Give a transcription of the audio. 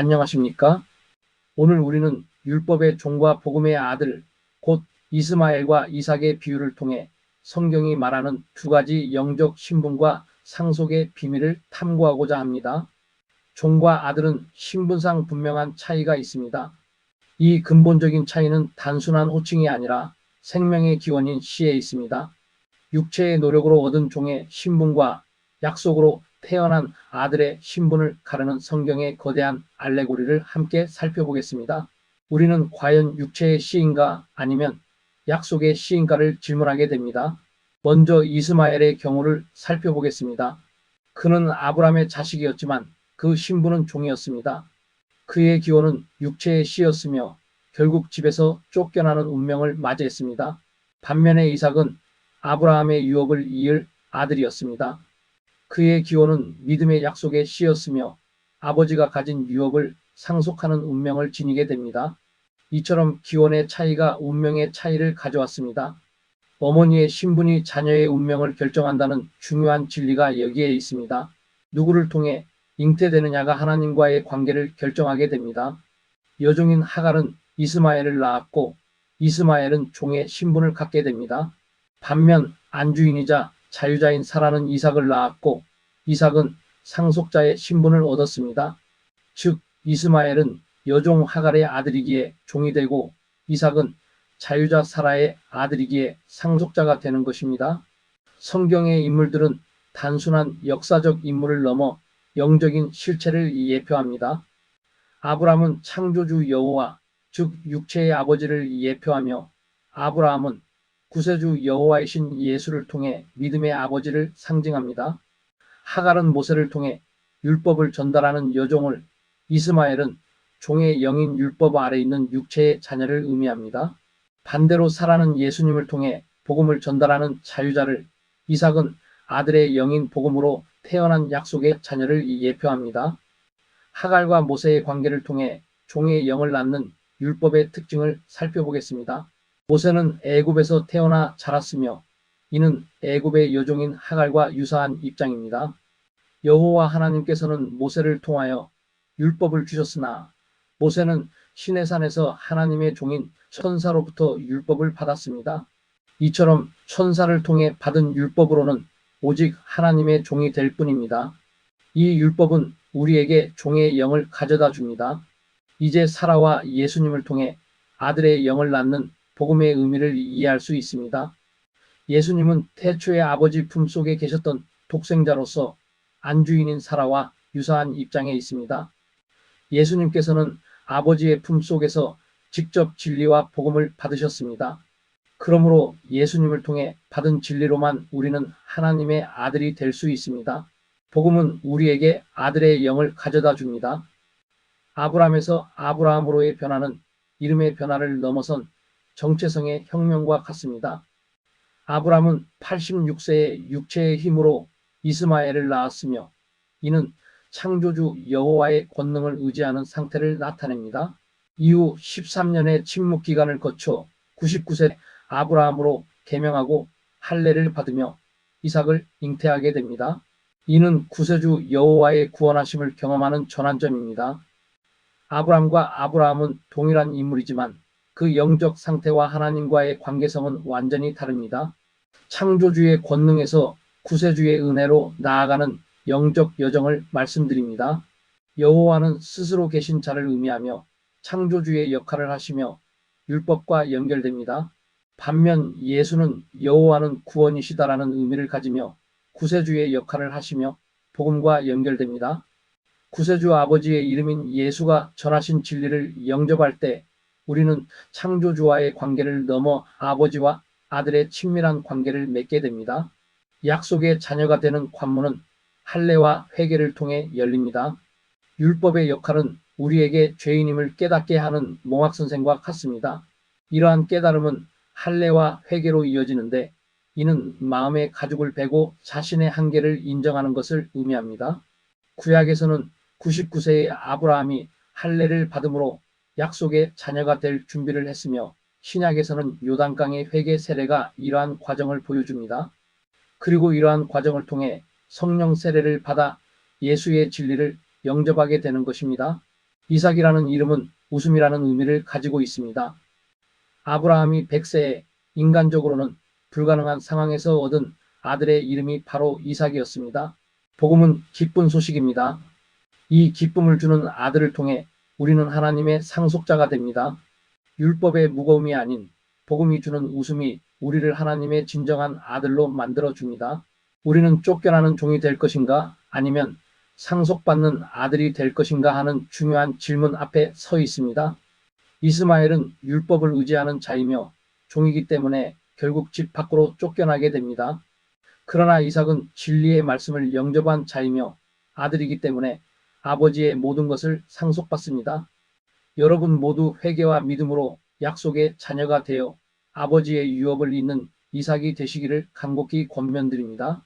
안녕하십니까? 오늘 우리는 율법의 종과 복음의 아들, 곧 이스마엘과 이삭의 비유를 통해 성경이 말하는 두 가지 영적 신분과 상속의 비밀을 탐구하고자 합니다. 종과 아들은 신분상 분명한 차이가 있습니다. 이 근본적인 차이는 단순한 호칭이 아니라 생명의 기원인 시에 있습니다. 육체의 노력으로 얻은 종의 신분과 약속으로 태어난 아들의 신분을 가르는 성경의 거대한 알레고리를 함께 살펴보겠습니다. 우리는 과연 육체의 시인가 아니면 약속의 시인가를 질문하게 됩니다. 먼저 이스마엘의 경우를 살펴보겠습니다. 그는 아브라함의 자식이었지만 그 신분은 종이었습니다. 그의 기원은 육체의 시였으며 결국 집에서 쫓겨나는 운명을 맞이했습니다. 반면에 이삭은 아브라함의 유업을 이을 아들이었습니다. 그의 기원은 믿음의 약속의 씨였으며 아버지가 가진 유업을 상속하는 운명을 지니게 됩니다. 이처럼 기원의 차이가 운명의 차이를 가져왔습니다. 어머니의 신분이 자녀의 운명을 결정한다는 중요한 진리가 여기에 있습니다. 누구를 통해 잉태되느냐가 하나님과의 관계를 결정하게 됩니다. 여종인 하갈은 이스마엘을 낳았고 이스마엘은 종의 신분을 갖게 됩니다. 반면 안주인이자 자유자인 사라는 이삭을 낳았고 이삭은 상속자의 신분을 얻었습니다. 즉 이스마엘은 여종 하갈의 아들이기에 종이 되고 이삭은 자유자 사라의 아들이기에 상속자가 되는 것입니다. 성경의 인물들은 단순한 역사적 인물을 넘어 영적인 실체를 예표합니다. 아브라함은 창조주 여호와, 즉 육체의 아버지를 예표하며 아브라함은 구세주 여호와이신 예수를 통해 믿음의 아버지를 상징합니다. 하갈은 모세를 통해 율법을 전달하는 여종을, 이스마엘은 종의 영인 율법 아래 있는 육체의 자녀를 의미합니다. 반대로 사라는 예수님을 통해 복음을 전달하는 자유자를, 이삭은 아들의 영인 복음으로 태어난 약속의 자녀를 예표합니다. 하갈과 모세의 관계를 통해 종의 영을 낳는 율법의 특징을 살펴보겠습니다. 모세는 애굽에서 태어나 자랐으며 이는 애굽의 여종인 하갈과 유사한 입장입니다. 여호와 하나님께서는 모세를 통하여 율법을 주셨으나 모세는 시내산에서 하나님의 종인 천사로부터 율법을 받았습니다. 이처럼 천사를 통해 받은 율법으로는 오직 하나님의 종이 될 뿐입니다. 이 율법은 우리에게 종의 영을 가져다 줍니다. 이제 사라와 예수님을 통해 아들의 영을 낳는 복음의 의미를 이해할 수 있습니다. 예수님은 태초의 아버지 품속에 계셨던 독생자로서 안주인인 사라와 유사한 입장에 있습니다. 예수님께서는 아버지의 품속에서 직접 진리와 복음을 받으셨습니다. 그러므로 예수님을 통해 받은 진리로만 우리는 하나님의 아들이 될 수 있습니다. 복음은 우리에게 아들의 영을 가져다 줍니다. 아브라함에서 아브라함으로의 변화는 이름의 변화를 넘어선 정체성의 혁명과 같습니다. 아브라함은 86세의 육체의 힘으로 이스마엘을 낳았으며 이는 창조주 여호와의 권능을 의지하는 상태를 나타냅니다. 이후 13년의 침묵 기간을 거쳐 99세 아브라함으로 계명하고 할례를 받으며 이삭을 잉태하게 됩니다. 이는 구세주 여호와의 구원하심을 경험하는 전환점입니다. 아브람과 아브라함은 동일한 인물이지만 그 영적 상태와 하나님과의 관계성은 완전히 다릅니다. 창조주의 권능에서 구세주의 은혜로 나아가는 영적 여정을 말씀드립니다. 여호와는 스스로 계신 자를 의미하며 창조주의 역할을 하시며 율법과 연결됩니다. 반면 예수는 여호와는 구원이시다라는 의미를 가지며 구세주의 역할을 하시며 복음과 연결됩니다. 구세주 아버지의 이름인 예수가 전하신 진리를 영접할 때 우리는 창조주와의 관계를 넘어 아버지와 아들의 친밀한 관계를 맺게 됩니다. 약속의 자녀가 되는 관문은 할례와 회개를 통해 열립니다. 율법의 역할은 우리에게 죄인임을 깨닫게 하는 몽학선생과 같습니다. 이러한 깨달음은 할례와 회개로 이어지는데 이는 마음의 가죽을 베고 자신의 한계를 인정하는 것을 의미합니다. 구약에서는 99세의 아브라함이 할례를 받음으로 약속의 자녀가 될 준비를 했으며 신약에서는 요단강의 회개 세례가 이러한 과정을 보여줍니다. 그리고 이러한 과정을 통해 성령 세례를 받아 예수의 진리를 영접하게 되는 것입니다. 이삭이라는 이름은 웃음이라는 의미를 가지고 있습니다. 아브라함이 100세에 인간적으로는 불가능한 상황에서 얻은 아들의 이름이 바로 이삭이었습니다. 복음은 기쁜 소식입니다. 이 기쁨을 주는 아들을 통해 우리는 하나님의 상속자가 됩니다. 율법의 무거움이 아닌 복음이 주는 웃음이 우리를 하나님의 진정한 아들로 만들어 줍니다. 우리는 쫓겨나는 종이 될 것인가 아니면 상속받는 아들이 될 것인가 하는 중요한 질문 앞에 서 있습니다. 이스마엘은 율법을 의지하는 자이며 종이기 때문에 결국 집 밖으로 쫓겨나게 됩니다. 그러나 이삭은 진리의 말씀을 영접한 자이며 아들이기 때문에 아버지의 모든 것을 상속받습니다. 여러분 모두 회개와 믿음으로 약속의 자녀가 되어 아버지의 유업을 잇는 이삭이 되시기를 간곡히 권면드립니다.